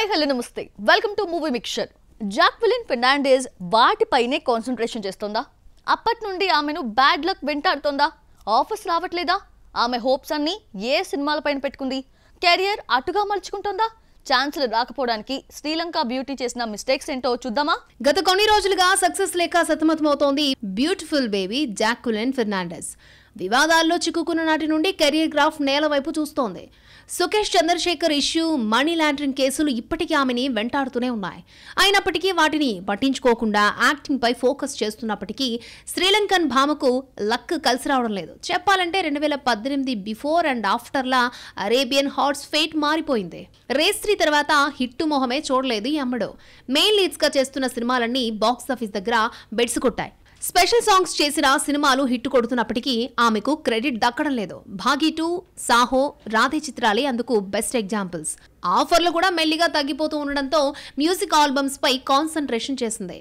Hi hello నమస్తే welcome to movie mixture. Jacqueline Fernandez వాటిపైనే concentration చేస్తుందా? అప్పటి నుండి ఆమెను బ్యాడ్ లక్ వెంటాడుతోందా? ఆఫర్స్ రావట్లేదా? ఆమె హోప్స్ అన్ని ఏ సినిమాలపైన పెట్టుకుంది? కెరియర్ అటుగా మలుచుకుంటోందా? ఛాన్సులు రాకపోవడానికి శ్రీలంక బ్యూటీ చేసిన మిస్టేక్స్ ఏంటో చూద్దామా? గత కొన్ని రోజులుగా సక్సెస్ లేక సతమతమవుతోంది బ్యూటిఫుల్ బేబీ జాక్వెలిన్ ఫెర్నాండెజ్. వివాదాల్లో చిక్కుకున్న నాటి నుండి కెరియర్ గ్రాఫ్ నేల వైపు చూస్తోంది. Sukesh Chandrasekhar issue, money laundering కేసులు ఇప్పటికీ ఆమెని వెంటాడుతూనే ఉన్నాయి. అయినప్పటికీ వాటిని పట్టించుకోకుండా యాక్టింగ్ పై ఫోకస్ చేస్తున్నప్పటికీ శ్రీలంకన్ భామకు లక్ కలిసి రావడం లేదు. చెప్పాలంటే 2018 బిఫోర్ అండ్ ఆఫ్టర్లా అరేబియన్ హార్స్ ఫేట్ మారిపోయింది. రేస్ 3 తర్వాత హిట్టు మొహమే చూడలేదు ఈ అమ్మడు. మెయిన్ లీడ్స్ గా చేస్తున్న సినిమాలన్నీ బాక్సాఫీస్ దగ్గర బెడ్స్ కొట్టాయి. స్పెషల్ సాంగ్స్ చేసిన సినిమాలు హిట్ కొడుతున్నప్పటికీ ఆమెకు క్రెడిట్ దక్కడం లేదు. భాగి 2, సాహో, రాధే చిత్రాలే అందుకు బెస్ట్ ఎగ్జాంపుల్స్. ఆఫర్లు కూడా మెల్లిగా తగ్గిపోతూ ఉండడంతో మ్యూజిక్ ఆల్బమ్స్ పై కాన్సంట్రేషన్ చేసింది.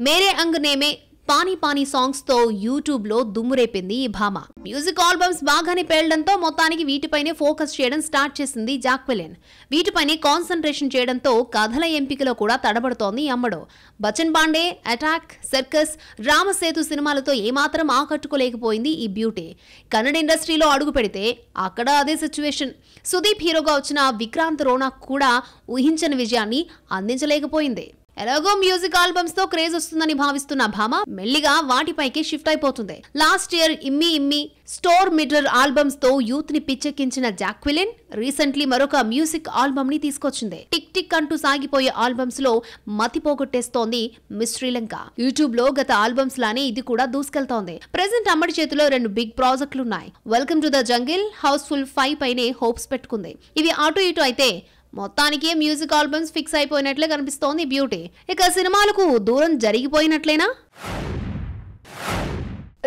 మేరే అంగ్ నేమే, పానీ పానీ సాంగ్స్ తో యూట్యూబ్ లో దుమ్మురేపింది ఈ భామ. మ్యూజిక్ ఆల్బమ్స్ బాగానే పేలడంతో మొత్తానికి వీటిపైనే ఫోకస్ చేయడం స్టార్ట్ చేసింది జాక్వెలిన్. వీటిపైనే కాన్సంట్రేషన్ చేయడంతో కథల ఎంపికలో కూడా తడబడుతోంది ఈ అమ్మడు. బచ్చన్ పాండే, అటాక్, సర్కస్, రామసేతు సినిమాలతో ఏమాత్రం ఆకట్టుకోలేకపోయింది ఈ బ్యూటీ. కన్నడ ఇండస్ట్రీలో అడుగు పెడితే అక్కడ అదే సిచ్యువేషన్. సుదీప్ హీరోగా వచ్చిన విక్రాంత్ రోనా కూడా ఊహించని విజయాన్ని అందించలేకపోయింది. ఎలాగో మ్యూజిక్ ఆల్బమ్స్ తో క్రేజ్ వస్తుందని భావిస్తున్న భామ మెల్లిగా వాటిపైకి షిఫ్ట్ అయిపోతుంది. లాస్ట్ ఇయర్ ఇమ్మి ఇమ్మి, స్టోర్ మిర్రర్ ఆల్బమ్స్ తో యూత్ ని పిచ్చెక్కించిన జాక్వెలిన్ రీసెంట్లీ మరొక మ్యూజిక్ ఆల్బమ్ ని తీసుకొచ్చింది. టిక్ టిక్ అంటూ సాగిపోయే ఆల్బమ్స్ లో మతి పోగొట్టేస్తోంది మిస్ శ్రీలంక. యూట్యూబ్ లో గత ఆల్బమ్స్ లానే ఇది కూడా దూసుకెళ్తోంది. ప్రెసెంట్ అమ్మడి చేతిలో 2 బిగ్ ప్రాజెక్టులున్నాయి. Welcome to the jungle, Housefull 5 పైనే హోప్స్ పెట్టుకుంది. ఇవి అటు ఇటు అయితే మొత్తానికి మ్యూజిక్ ఆల్బమ్స్ ఫిక్స్ అయిపోయినట్లే కనిపిస్తోంది బ్యూటీ. ఇక సినిమాలకు దూరం జరిగిపోయినట్లేనా?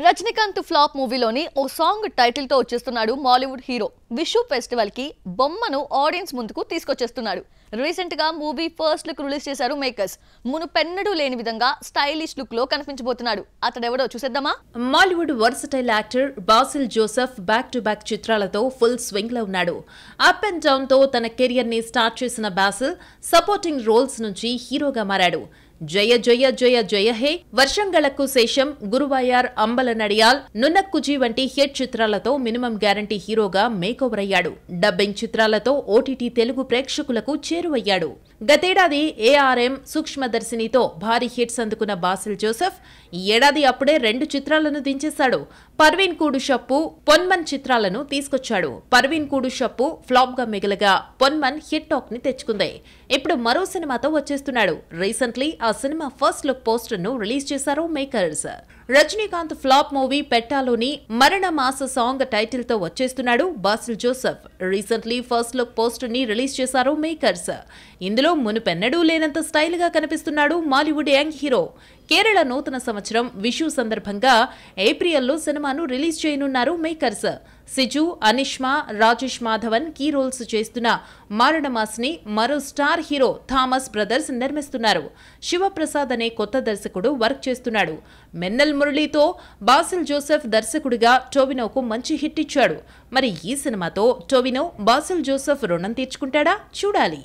రజనీకాంత్ ఫ్లాప్ మూవీలోని ఓ సాంగ్ టైటిల్ తో వచ్చేస్తున్నాడు మాలీవుడ్ హీరో. విషు ఫెస్టివల్ కి బొమ్మను ఆడియన్స్ ముందుకు తీసుకొచ్చేస్తున్నాడు. రీసెంట్ గా మూవీ ఫస్ట్ లుక్ రిలీజ్ చేశారు మేకర్స్. మునుపెన్నడూ లేని విధంగా స్టైలిష్ లుక్ లో కనిపించబోతున్నాడు. అతడెవడో చూసేద్దామా? Mollywood versatile actor Basil Joseph back to back చిత్రాలతో ఫుల్ స్వింగ్ లో ఉన్నాడు. అప్ అండ్ డౌన్ తో తన కెరియర్ ని స్టార్ట్ చేసిన బాసిల్ సపోర్టింగ్ రోల్స్ నుంచి హీరోగా మారాడు. జయ జయ జయ జయ హే, వర్షంగళకు శేషం, గురువాయార్, అంబల నడియాల్, నున్నక్కుజీ వంటి హిట్ చిత్రాలతో మినిమం గ్యారంటీ హీరోగా మేకోవర్ అయ్యాడు. డబ్బింగ్ చిత్రాలతో ఓటీటీ తెలుగు ప్రేక్షకులకు చేరువయ్యాడు. గతేడాది ఏఆర్ఎం, సూక్ష్మదర్శినితో భారీ హిట్స్ అందుకున్న బాసిల్ జోసెఫ్ ఈ ఏడాది అప్పుడే 2 చిత్రాలను దించేశాడు. పర్వీన్ కూడు షప్పు, పొన్మన్ చిత్రాలను తీసుకొచ్చాడు. పర్వీన్ కూడు షప్పు ఫ్లాప్ గా మిగలగా పొన్మన్ హిట్ టాక్ ని తెచ్చుకుంది. ఇప్పుడు మరో సినిమాతో వచ్చేస్తున్నాడు. రీసెంట్లీ ఆ సినిమా ఫస్ట్ లుక్ పోస్టర్ ను రిలీజ్ చేశారు మేకర్స్. రజనీకాంత్ ఫ్లాప్ మూవీ పెట్టాలోని మరణ మాస సాంగ్ టైటిల్ తో వచ్చేస్తున్నాడు Basil Joseph. Recently first look poster ని రిలీజ్ చేశారు మేకర్స్. ఇందులో మునుపెన్నడూ లేనంత స్టైల్ గా కనిపిస్తున్నాడు మాలీవుడ్ యంగ్ హీరో. కేరళ నూతన సంవత్సరం విషు సందర్భంగా ఏప్రిల్లో సినిమాను రిలీజ్ చేయనున్నారు makers. Siju, Anishma, Rajesh Madhavan key roles చేస్తున్న మారణమాస్ ని మరో స్టార్ హీరో థామస్ బ్రదర్స్ నిర్మిస్తున్నారు. శివప్రసాద్ అనే కొత్త దర్శకుడు వర్క్ చేస్తున్నాడు. మెన్నల్ మురళీతో బాసిల్ జోసెఫ్ దర్శకుడిగా టోవినోకు మంచి హిట్ ఇచ్చాడు. మరి ఈ సినిమాతో టోవినో బాసిల్ జోసెఫ్ రుణం తీర్చుకుంటాడా? చూడాలి.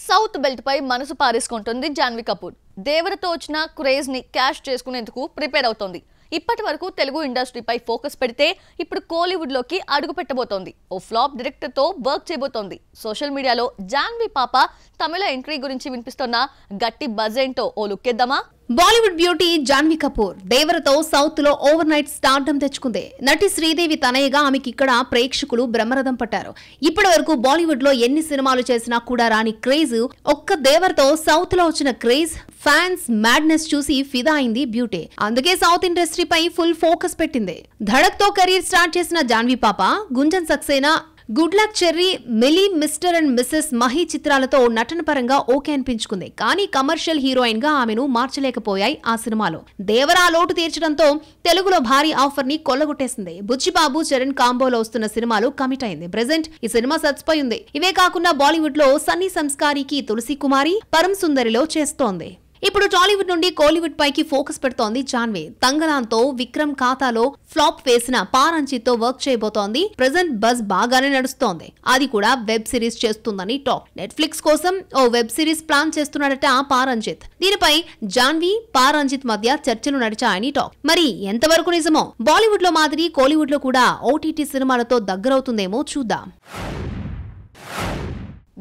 సౌత్ బెల్ట్ పై మనసు పారేసుకుంటుంది జాన్వీ కపూర్. దేవరతో వచ్చిన క్రేజ్ ని క్యాష్ చేసుకునేందుకు ప్రిపేర్ అవుతోంది. ఇప్పటి వరకు తెలుగు ఇండస్ట్రీపై ఫోకస్ పెడితే ఇప్పుడు కోలీవుడ్ లోకి అడుగు పెట్టబోతోంది. ఓ ఫ్లాప్ డైరెక్టర్ తో వర్క్ చేయబోతోంది. సోషల్ మీడియాలో జాన్వీ పాప తమిళ ఎంట్రీ గురించి వినిపిస్తున్న గట్టి బజ్ ఏంటో ఓ లుక్కేద్దామా? బాలీవుడ్ బ్యూటీ జాన్వీ కపూర్ దేవరతో సౌత్ లో ఓవర్ నైట్ స్టార్డమ్ తెచ్చుకుంది. నటి శ్రీదేవి తనయగా ఆమెకి ఇక్కడ ప్రేక్షకులు బ్రహ్మరథం పట్టారు. ఇప్పటి వరకు బాలీవుడ్ లో ఎన్ని సినిమాలు చేసినా కూడా రాని క్రేజ్ ఒక్క దేవరతో సౌత్ లో వచ్చిన క్రేజ్, ఫ్యాన్స్ మ్యాడ్నెస్ చూసి ఫిదా అయింది బ్యూటీ. అందుకే సౌత్ ఇండస్ట్రీపై ఫుల్ ఫోకస్ పెట్టింది. ధడక్ తో కెరీర్ స్టార్ట్ చేసిన జాన్వీ పాప Gunjan Saxena, good luck cherry, milli, mister and Mrs Mahi చిత్రాలతో నటన పరంగా ఓకే అనిపించుకుంది. కానీ కమర్షియల్ హీరోయిన్ గా ఆమెను మార్చలేకపోయాయి ఆ సినిమాలో. దేవరా లోటు తీర్చడంతో తెలుగులో భారీ ఆఫర్ ని కొల్లగొట్టేసింది. బుచ్చిబాబు, చరణ్ కాంబోలో వస్తున్న సినిమాలు కమిట్ అయింది. ప్రెజెంట్ ఈ సినిమా సక్సెస్ అయింది. ఇవే కాకుండా బాలీవుడ్ లో సన్నీ సంస్కారికి తులసి కుమారి, పరం సుందరిలో చేస్తోంది. ఇప్పుడు టాలీవుడ్ నుండి కోలీవుడ్ పైకి ఫోకస్ పెడుతోంది జాన్వీ. తంగలాంతో విక్రమ్ ఖాతాలో ఫ్లాప్ వేసిన పారంజిత్ తో వర్క్ చేయబోతోంది. ప్రెజెంట్ బజ్ బాగానే నడుస్తోంది. అది కూడా వెబ్ సిరీస్ చేస్తుందని టాక్. నెట్ఫ్లిక్స్ కోసం ఓ వెబ్ సిరీస్ ప్లాన్ చేస్తున్నాడట పారంజిత్. దీనిపై జాన్వీ పారంజిత్ మధ్య చర్చలు నడిచాయని టాక్. మరి ఎంతవరకు నిజమో? బాలీవుడ్ లో మాదిరి కోలీవుడ్ లో కూడా ఓటీటీ సినిమాలతో దగ్గరవుతుందేమో చూద్దాం.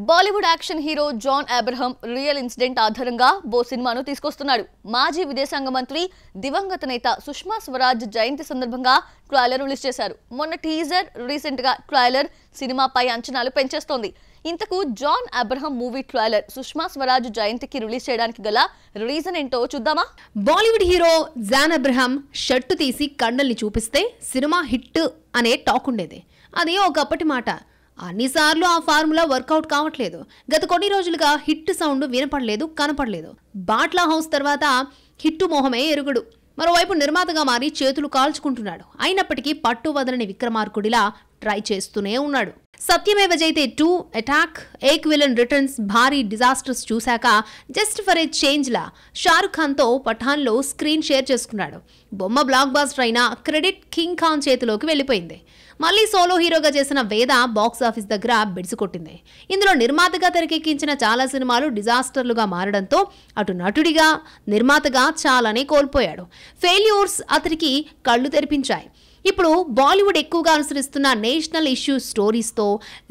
Bollywood action hero John Abraham real incident ఆధారంగా ఓ సినిమాను తీసుకొస్తున్నాడు. మాజీ విదేశాంగ మంత్రి దివంగత నేత సుష్మా స్వరాజ్ జయంతి సందర్భంగా ట్రైలర్ రిలీజ్ చేశారు. మొన్న టీజర్, రీసెంట్ గా ట్రైలర్ సినిమాపై అంచనాలు పెంచేస్తోంది. ఇంతకు జాన్ అబ్రహం మూవీ ట్రైలర్ సుష్మా స్వరాజ్ జయంతికి రిలీజ్ చేయడానికి గల రీజన్ ఏంటో చూద్దామా? Bollywood hero John Abraham shirt తీసి కండల్ని చూపిస్తే సినిమా హిట్ అనే టాక్ ఉండేది. అది ఒకప్పటి మాట. అన్నిసార్లు ఆ ఫార్ములా వర్కౌట్ కావట్లేదు. గత కొన్ని రోజులుగా హిట్ సౌండ్ వినపడలేదు, కనపడలేదు. బాట్లా హౌస్ తర్వాత హిట్టు మోహమే ఎరుగుడు. మరోవైపు నిర్మాతగా మారి చేతులు కాల్చుకుంటున్నాడు. అయినప్పటికీ పట్టు వదలని విక్రమార్కుడిలా ట్రై చేస్తూనే ఉన్నాడు. సత్యమేవ జైతే 2, అటాక్, ఏక్ విలన్ రిటర్న్స్ భారీ డిజాస్టర్స్ చూశాక జస్ట్ ఫర్ ఏ చేంజ్ లా షారుఖ్ ఖాన్ తో పఠాన్ లో స్క్రీన్ షేర్ చేసుకున్నాడు. బొమ్మ బ్లాక్ బాస్టర్ అయినా క్రెడిట్ కింగ్ ఖాన్ చేతిలోకి వెళ్లిపోయింది. మళ్లీ సోలో హీరోగా చేసిన వేద బాక్స్ ఆఫీస్ దగ్గర బెడిసికొట్టింది. ఇందులో నిర్మాతగా తెరకెక్కించిన చాలా సినిమాలు డిజాస్టర్లుగా మారడంతో అటు నటుడిగా, నిర్మాతగా చాలానే కోల్పోయాడు. ఫెయిల్యూర్స్ అతనికి కళ్ళు తెరిపించాయి. ఇప్పుడు బాలీవుడ్ ఎక్కువగా అనుసరిస్తున్న నేషనల్ ఇష్యూ స్టోరీస్తో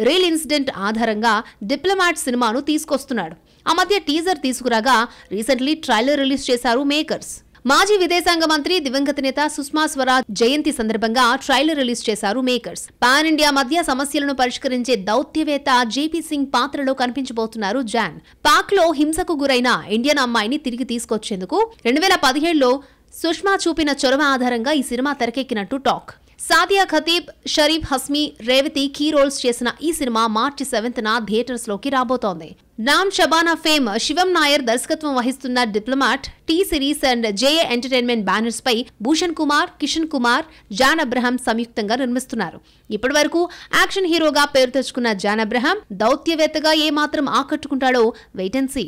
రియల్ ఇన్సిడెంట్ ఆధారంగా డిప్లొమాట్ సినిమాను తీసుకొస్తున్నాడు. ఆ మధ్య టీజర్ తీసుకురాగా రీసెంట్లీ ట్రైలర్ రిలీజ్ చేశారు మేకర్స్. మాజీ విదేశాంగ మంత్రి దివంగత నేత సుష్మా స్వరాజ్ జయంతి సందర్భంగా ట్రైలర్ రిలీజ్ చేశారు మేకర్స్. పాన్ ఇండియా మధ్య సమస్యలను పరిష్కరించే దౌత్యవేత్త జేపీ సింగ్ పాత్రలో కనిపించబోతున్నారు జాన్. పాక్ లో హింసకు గురైన ఇండియన్ అమ్మాయిని తిరిగి తీసుకొచ్చేందుకు 2017లో సుష్మా చూపిన చొరవ ఆధారంగా ఈ సినిమా తెరకెక్కినట్టు talk. Sadia Khatib, Sharib Hashmi, Revathi key roles చేసిన ఈ సినిమా మార్చి 7న థియేటర్స్ లోకి రాబోతోంది. నామ్ షబానా ఫేమ్ శివం నాయర్ దర్శకత్వం వహిస్తున్న Diplomat, T Series and JA Entertainment banners పై భూషణ్ కుమార్, కిషన్ కుమార్, జాన్ అబ్రహం సంయుక్తంగా నిర్మిస్తున్నారు. ఇప్పటి వరకు యాక్షన్ హీరోగా పేరు తెచ్చుకున్న జాన్ అబ్రహం దౌత్యవేత్తగా ఏమాత్రం ఆకట్టుకుంటాడో వెయిట్ అండ్ సీ.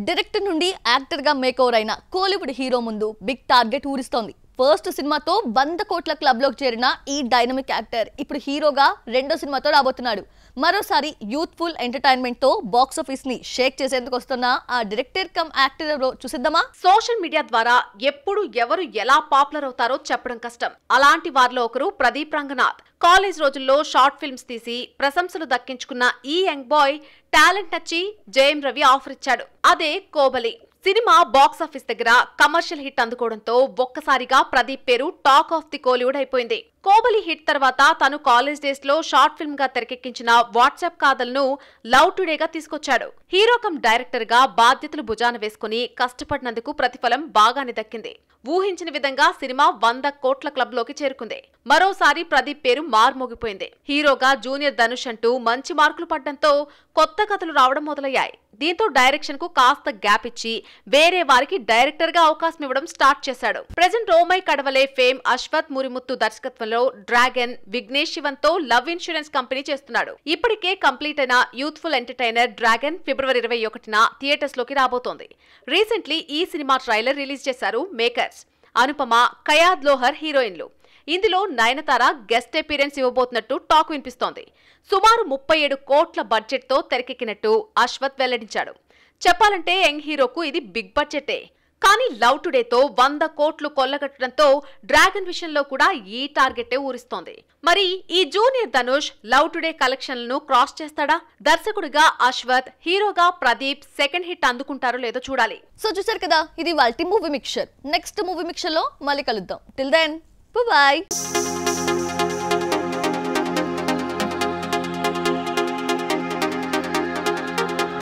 డైరెక్టర్ నుండి యాక్టర్ గా మేకోవర్ అయిన కోలీవుడ్ హీరో ముందు బిగ్ టార్గెట్ ఊరిస్తోంది. ఫస్ట్ సినిమాతో 100 కోట్ల క్లబ్ లోకి చేరిన ఈ డైనమిక్ యాక్టర్ ఇప్పుడు హీరోగా రెండో సినిమాతో రాబోతున్నాడు. మరోసారి యూత్ఫుల్ ఎంటర్టైన్మెంట్ తో బాక్స్ ఆఫీస్ ని షేక్ చేసేందుకు వస్తున్న ఆ డైరెక్టర్ కమ్ యాక్టర్ ఎవరో చూసిద్దామా? సోషల్ మీడియా ద్వారా ఎప్పుడు ఎవరు ఎలా పాపులర్ అవుతారో చెప్పడం కష్టం. అలాంటి వారిలో ఒకరు ప్రదీప్ రంగనాథ్. కాలేజ్ రోజుల్లో షార్ట్ ఫిల్మ్స్ తీసి ప్రశంసలు దక్కించుకున్న ఈ యంగ్ బాయ్ టాలెంట్ నచ్చి జయం రవి ఆఫర్ ఇచ్చాడు. అదే కోబలి. సినిమా బాక్స్ ఆఫీస్ దగ్గర కమర్షియల్ హిట్ అందుకోవడంతో ఒక్కసారిగా ప్రదీప్ పేరు టాక్ ఆఫ్ ది కోలీవుడ్ అయిపోయింది. కోబలి హిట్ తర్వాత తను కాలేజ్ డేస్ లో షార్ట్ ఫిల్మ్ గా తెరకెక్కించిన వాట్సాప్ కాదల్ను లవ్ టుడేగా తీసుకొచ్చాడు. హీరో కమ్ డైరెక్టర్ గా బాధ్యతలు భుజాన వేసుకుని కష్టపడినందుకు ప్రతిఫలం బాగానే దక్కింది. ఊహించిన విధంగా సినిమా 100 కోట్ల క్లబ్ లోకి చేరుకుంది. మరోసారి ప్రదీప్ పేరు మార్మోగిపోయింది. హీరోగా జూనియర్ ధనుష్ అంటూ మంచి మార్కులు పడ్డంతో కొత్త కథలు రావడం మొదలయ్యాయి. దీంతో డైరెక్షన్ కు కాస్త గ్యాప్ ఇచ్చి వేరే వారికి డైరెక్టర్ గా అవకాశం ఇవ్వడం స్టార్ట్ చేశాడు. ప్రెజెంట్ రోమై కడవలే ఫేమ్ అశ్వత్ మురిముత్తు దర్శకత్వంలో డ్రాగన్, విఘ్నేష్ శివన్ తో లవ్ ఇన్సూరెన్స్ కంపెనీ చేస్తున్నాడు. ఇప్పటికే కంప్లీట్ అయిన యూత్ఫుల్ ఎంటర్టైనర్ డ్రాగన్ ఫిబ్రవరి 21న థియేటర్స్ లోకి రాబోతోంది. రీసెంట్లీ ఈ సినిమా ట్రైలర్ రిలీజ్ చేశారు మేకర్స్. అనుపమ, కయాద్ లోహర్ హీరోయిన్లు. ఇందులో నయనతార గెస్ట్ అపీరెన్స్ ఇవ్వబోతున్నట్టు టాక్ వినిపిస్తోంది. సుమారు 37 కోట్ల బడ్జెట్ తో తెరకెక్కినట్టు అశ్వత్ వెల్లడించాడు. చెప్పాలంటే యంగ్ హీరోకు ఇది బిగ్ బడ్జెటే. కానీ లవ్ టుడేతో 100 కోట్లు కొల్లగట్టడంతో డ్రాగన్ విషయంలో కూడా ఈ టార్గెటే ఊరిస్తోంది. మరి ఈ జూనియర్ ధనుష్ లవ్ టుడే కలెక్షన్లను క్రాస్ చేస్తాడా? దర్శకుడిగా అశ్వత్, హీరోగా ప్రదీప్ సెకండ్ హిట్ అందుకుంటారో లేదో చూడాలి. సో చూసారు కదా, ఇది వాల్టి movie mixture. Next movie mixture లో మళ్ళీ కలుద్దాం. Till then, by.